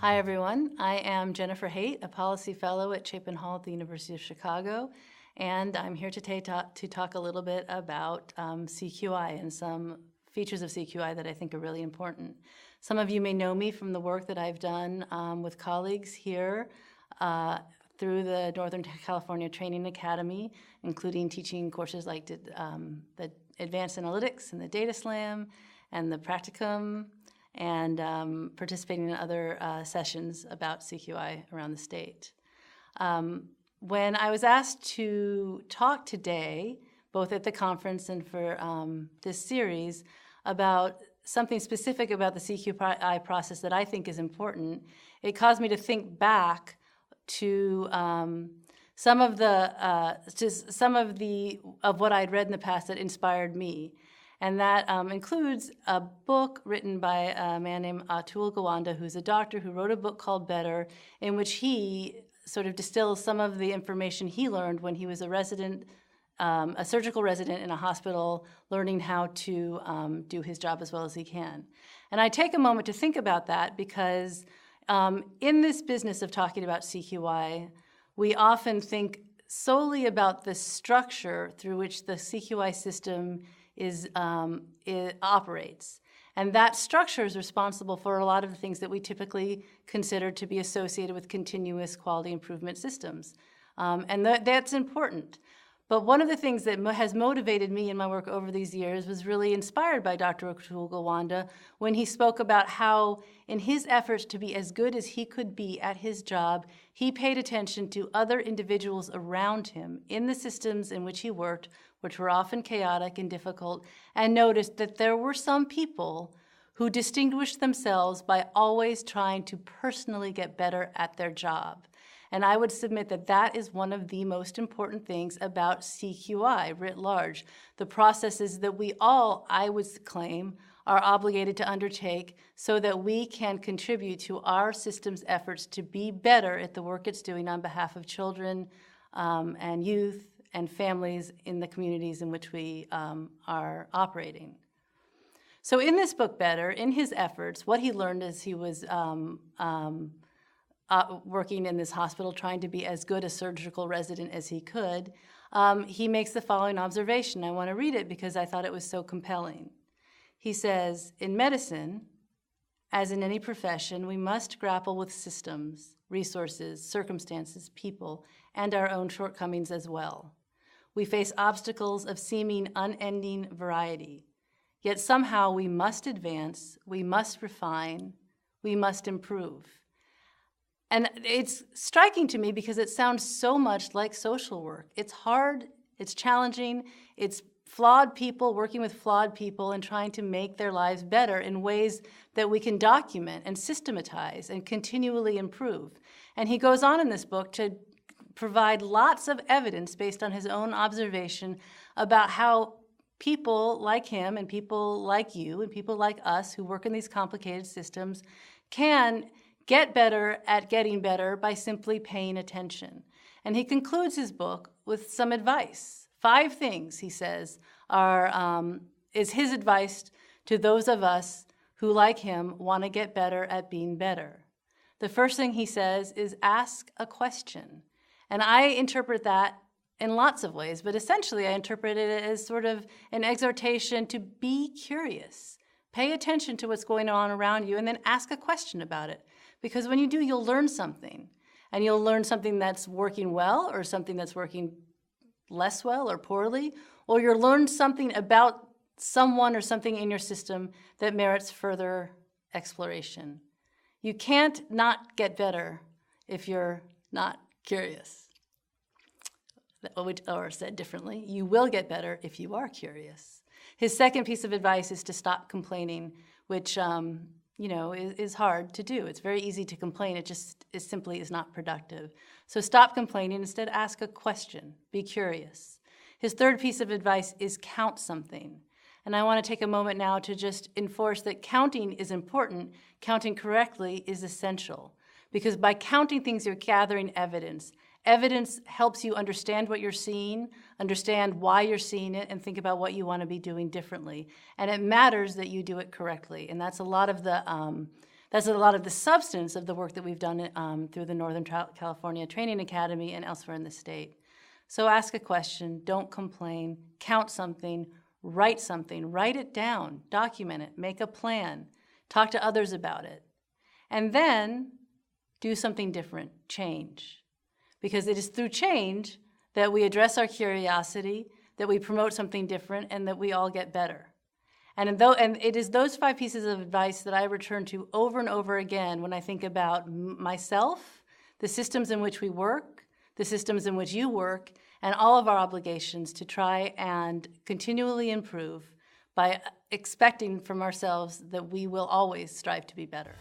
Hi, everyone. I am Jennifer Haight, a policy fellow at Chapin Hall at the University of Chicago, and I'm here today to talk a little bit about CQI and some features of CQI that I think are really important. Some of you may know me from the work that I've done with colleagues here through the Northern California Training Academy, including teaching courses like the Advanced Analytics and the Data Slam and the Practicum, and participating in other sessions about CQI around the state. When I was asked to talk today, both at the conference and for this series, about something specific about the CQI process that I think is important, it caused me to think back to some of what I'd read in the past that inspired me. And that includes a book written by a man named Atul Gawande, who's a doctor who wrote a book called Better, in which he sort of distills some of the information he learned when he was a resident, a surgical resident in a hospital, learning how to do his job as well as he can. And I take a moment to think about that because in this business of talking about CQI, we often think solely about the structure through which the CQI system it operates. And that structure is responsible for a lot of the things that we typically consider to be associated with continuous quality improvement systems. And that's important. But one of the things that has motivated me in my work over these years was really inspired by Dr. Atul Gawande when he spoke about how, in his efforts to be as good as he could be at his job, he paid attention to other individuals around him in the systems in which he worked, which were often chaotic and difficult, and noticed that there were some people who distinguished themselves by always trying to personally get better at their job. And I would submit that that is one of the most important things about CQI writ large. The processes that we all, I would claim, are obligated to undertake so that we can contribute to our system's efforts to be better at the work it's doing on behalf of children and youth and families in the communities in which we are operating. So in this book, Better, in his efforts, what he learned as he was working in this hospital, trying to be as good a surgical resident as he could, he makes the following observation. I want to read it because I thought it was so compelling. He says, in medicine, as in any profession, we must grapple with systems, resources, circumstances, people, and our own shortcomings as well. We face obstacles of seeming unending variety. Yet somehow we must advance, we must refine, we must improve. And it's striking to me because it sounds so much like social work. It's hard, it's challenging, it's flawed people working with flawed people and trying to make their lives better in ways that we can document and systematize and continually improve. And he goes on in this book to provide lots of evidence based on his own observation about how people like him and people like you and people like us who work in these complicated systems can get better at getting better by simply paying attention. And he concludes his book with some advice. 5 things, he says, is his advice to those of us who, like him, want to get better at being better. The first thing he says is ask a question. And I interpret that in lots of ways, but essentially I interpret it as sort of an exhortation to be curious. Pay attention to what's going on around you and then ask a question about it. Because when you do, you'll learn something. And you'll learn something that's working well or something that's working less well or poorly, or you'll learn something about someone or something in your system that merits further exploration. You can't not get better if you're not curious. Or said differently, you will get better if you are curious. His second piece of advice is to stop complaining, which is hard to do. It's very easy to complain. It simply is not productive. So stop complaining. Instead, ask a question. Be curious. His third piece of advice is count something. And I want to take a moment now to just enforce that counting is important. Counting correctly is essential. Because by counting things, you're gathering evidence. Evidence helps you understand what you're seeing, understand why you're seeing it, and think about what you want to be doing differently. And it matters that you do it correctly. And that's a lot of the That's a lot of the substance of the work that we've done through the Northern California Training Academy and elsewhere in the state. So ask a question, don't complain, count something, write it down, document it, make a plan, talk to others about it, and then do something different, change. Because it is through change that we address our curiosity, that we promote something different, and that we all get better. And it is those 5 pieces of advice that I return to over and over again when I think about myself, the systems in which we work, the systems in which you work, and all of our obligations to try and continually improve by expecting from ourselves that we will always strive to be better.